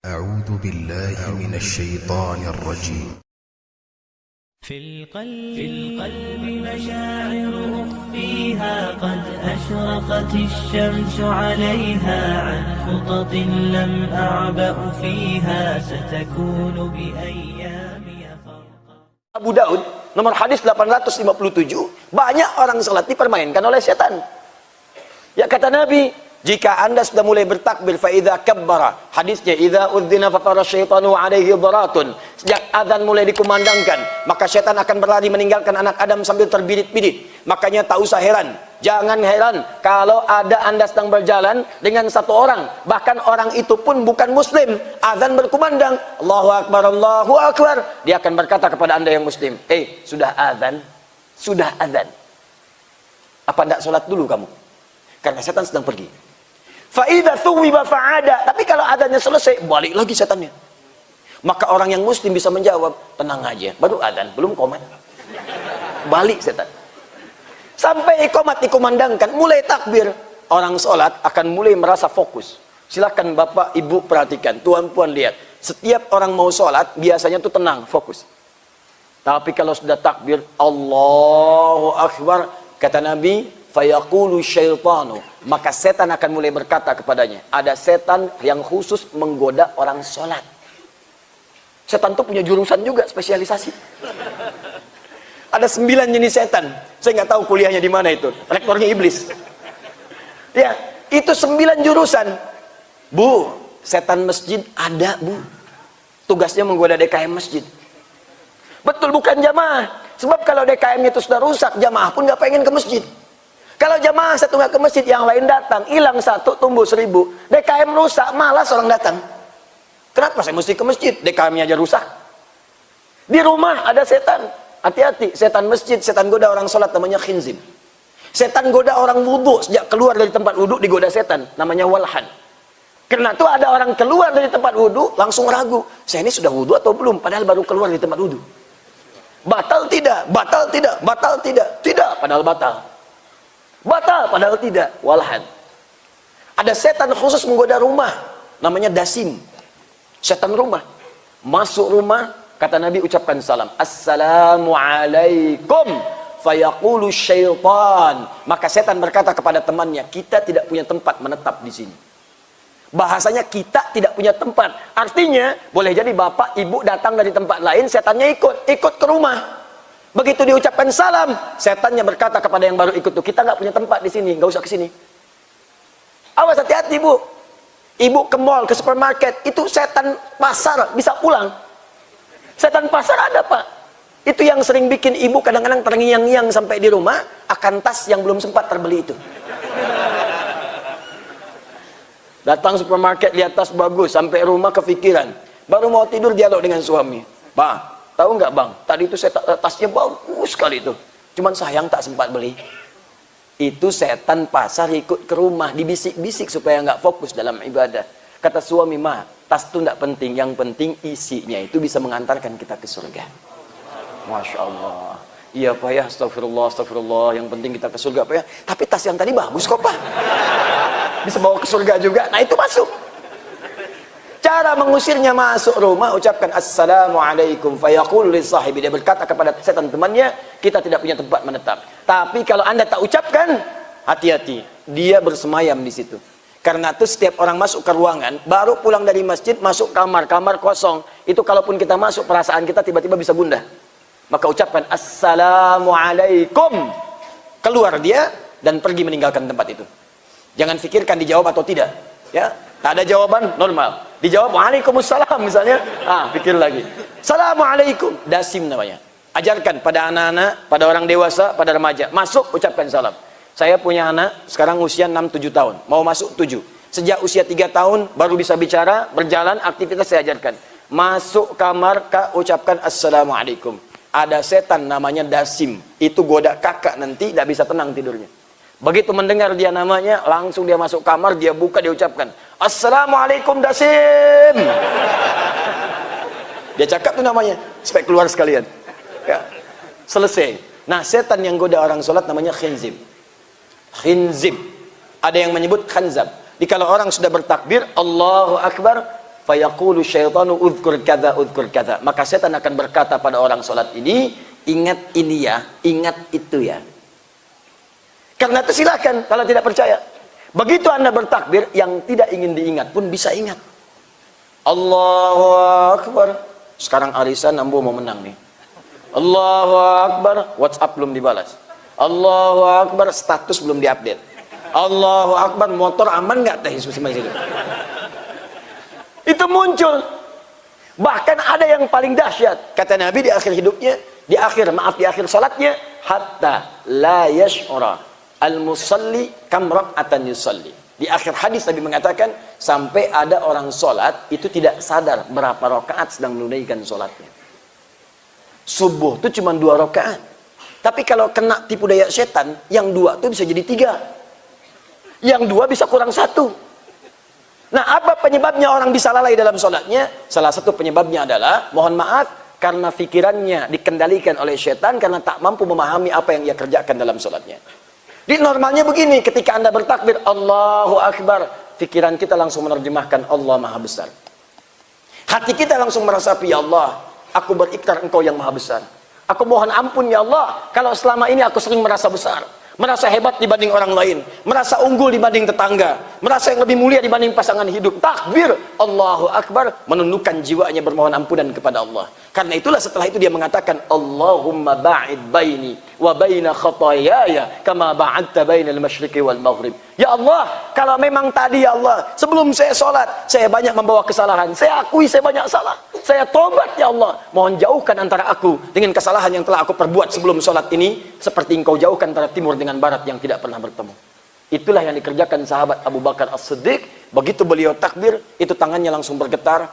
أعوذ بالله من الشيطان الرجيم. في القلب مشاعر أخفيها قد أشرقت الشمس عليها عن خطط لم أعبأ فيها ستكون بأيامي فرقا. Abu Daud nomor hadis 857, banyak orang salat dipermainkan oleh setan. Ya kata Nabi, jika anda sudah mulai bertakbir, fa idza kabbara, hadisnya idza udzina fa tara syaitanu alaihi dharatun, sejak azan mulai dikumandangkan, maka setan akan berlari meninggalkan anak Adam sambil terbirit-birit. Makanya tak usah heran, jangan heran kalau ada anda sedang berjalan dengan satu orang, bahkan orang itu pun bukan muslim, azan berkumandang, Allahu akbar, Allahu akbar, dia akan berkata kepada anda yang muslim, sudah azan, sudah azan, apa tidak sholat dulu kamu? Karena setan sedang pergi. Fa'idha thuwiba fa'ada, tapi kalau adanya selesai, balik lagi setannya. Maka orang yang muslim bisa menjawab, tenang aja, baru adzan, belum qomat. Balik setan. Sampai iqamat dikumandangkan, mulai takbir, orang sholat akan mulai merasa fokus. Silakan bapak ibu perhatikan, tuan puan lihat, setiap orang mau sholat biasanya tuh tenang, fokus. Tapi kalau sudah takbir, Allahu akbar, kata Nabi, fayaqulu syaitanu, maka setan akan mulai berkata kepadanya. Ada setan yang khusus menggoda orang sholat. Setan itu punya jurusan juga, spesialisasi. Ada 9 jenis setan. Saya nggak tahu kuliahnya di mana itu. Rektornya iblis. Ya, itu 9 jurusan. Bu, setan masjid ada, Bu. Tugasnya menggoda DKM masjid. Betul, bukan jamaah. Sebab kalau DKM-nya itu sudah rusak, jamaah pun nggak pengen ke masjid. Kalau jamaah satu nggak ke masjid, yang lain datang, hilang satu, tumbuh 1000. DKM rusak, malas orang datang. Kenapa saya mesti ke masjid? DKM-nya aja rusak. Di rumah ada setan. Hati-hati, setan masjid, setan goda orang sholat, namanya khinzib. Setan goda orang wudhu, sejak keluar dari tempat wudhu digoda setan, namanya walhan. Karena itu ada orang keluar dari tempat wudhu, langsung ragu, saya ini sudah wudhu atau belum? Padahal baru keluar dari tempat wudhu. Batal tidak? Batal tidak? Batal tidak? Tidak, padahal batal. Batal, padahal tidak. Walhan. Ada setan khusus menggoda rumah, namanya dasim. Setan rumah. Masuk rumah, kata Nabi ucapkan salam. Assalamualaikum. Fayaqulu syaitan. Maka setan berkata kepada temannya, kita tidak punya tempat menetap di sini. Bahasanya kita tidak punya tempat. Artinya, boleh jadi bapak, ibu datang dari tempat lain, setannya ikut ke rumah. Begitu diucapkan salam, setannya berkata kepada yang baru ikut tuh, kita nggak punya tempat di sini, nggak usah ke sini. Awas, hati-hati Bu. Ibu ke mall, ke supermarket, itu setan pasar bisa pulang. Setan pasar ada Pak. Itu yang sering bikin ibu kadang-kadang terngiang-ngiang sampai di rumah akan tas yang belum sempat terbeli itu. Datang supermarket, lihat tas bagus, sampai rumah kepikiran. Baru mau tidur dialog dengan suami. Pak, tahu nggak Bang, tadi itu tasnya bagus sekali itu. Cuman sayang tak sempat beli. Itu setan pasar ikut ke rumah, dibisik-bisik supaya nggak fokus dalam ibadah. Kata suami, mah, tas itu nggak penting, yang penting isinya itu bisa mengantarkan kita ke surga. Masya Allah. Iya Pak ya, astagfirullah, astagfirullah. Yang penting kita ke surga Pak ya. Tapi tas yang tadi bagus kok Pak. Bisa bawa ke surga juga. Nah itu masuk. Cara mengusirnya masuk rumah, ucapkan assalamualaikum, fayaqul li sahibi, dia berkata kepada setan temannya, kita tidak punya tempat menetap. Tapi kalau anda tak ucapkan, hati-hati, dia bersemayam di situ. Karena itu setiap orang masuk ke ruangan, baru pulang dari masjid, masuk kamar kosong, itu kalaupun kita masuk, perasaan kita tiba-tiba bisa gundah. Maka ucapkan assalamualaikum, keluar dia dan pergi meninggalkan tempat itu. Jangan fikirkan dijawab atau tidak, ya. Tak ada jawaban, normal. Dijawab waalaikumsalam misalnya, pikir lagi. Assalamualaikum, dasim namanya. Ajarkan pada anak-anak, pada orang dewasa, pada remaja. Masuk, ucapkan salam. Saya punya anak, sekarang usia 6-7 tahun. Mau masuk 7. Sejak usia 3 tahun, baru bisa bicara, berjalan, aktivitas saya ajarkan. Masuk kamar, Kak, ucapkan assalamualaikum. Ada setan namanya dasim. Itu goda kakak nanti, tidak bisa tenang tidurnya. Begitu mendengar dia namanya, langsung dia masuk kamar, dia buka, dia ucapkan assalamualaikum dasim. Dia cakap tuh namanya, supaya keluar sekalian ya. Selesai. Nah setan yang goda orang sholat namanya khinzib. Khinzib. Ada yang menyebut khanzab. Jadi kalau orang sudah bertakbir Allahu Akbar, fayaqulu syaitanu udhkur kadza udhkur kadza. Maka setan akan berkata pada orang salat ini, ingat ini ya, ingat itu ya. Karena itu silakan kalau tidak percaya. Begitu Anda bertakbir, yang tidak ingin diingat pun bisa ingat. Allahu Akbar. Sekarang arisan Ambo mau menang nih. Allahu Akbar, WhatsApp belum dibalas. Allahu Akbar, status belum diupdate. Allahu Akbar, motor aman nggak teh itu? Itu muncul. Bahkan ada yang paling dahsyat, kata Nabi di akhir hidupnya, di akhir salatnya, hatta la yash'ura al-musalli kam rak'atan yusalli. Di akhir hadis Nabi mengatakan, sampai ada orang sholat itu tidak sadar berapa rakaat sedang menunaikan sholatnya. Subuh itu cuma 2 rakaat. Tapi kalau kena tipu daya setan, yang 2 itu bisa jadi 3. Yang 2 bisa kurang 1. Nah, apa penyebabnya orang bisa lalai dalam sholatnya? Salah satu penyebabnya adalah, mohon maaf, karena pikirannya dikendalikan oleh setan, karena tak mampu memahami apa yang ia kerjakan dalam sholatnya. Di normalnya begini, ketika Anda bertakbir Allahu Akbar, pikiran kita langsung menerjemahkan Allah Maha Besar. Hati kita langsung meresapi, ya Allah, aku berikrar Engkau yang Maha Besar. Aku mohon ampun ya Allah, kalau selama ini aku sering merasa besar, merasa hebat dibanding orang lain, merasa unggul dibanding tetangga, merasa yang lebih mulia dibanding pasangan hidup. Takbir Allahu Akbar, menundukkan jiwanya bermohon ampunan kepada Allah. Karena itulah setelah itu dia mengatakan, Allahumma ba'id baini wa baina khatayaya kama ba'adta bainal masyriqi wal maghrib. Ya Allah, kalau memang tadi ya Allah, sebelum saya sholat, saya banyak membawa kesalahan, saya akui saya banyak salah, saya tobat ya Allah, mohon jauhkan antara aku dengan kesalahan yang telah aku perbuat sebelum sholat ini, seperti Engkau jauhkan antara timur dengan barat yang tidak pernah bertemu. Itulah yang dikerjakan sahabat Abu Bakar As-Siddiq. Begitu beliau takbir, itu tangannya langsung bergetar.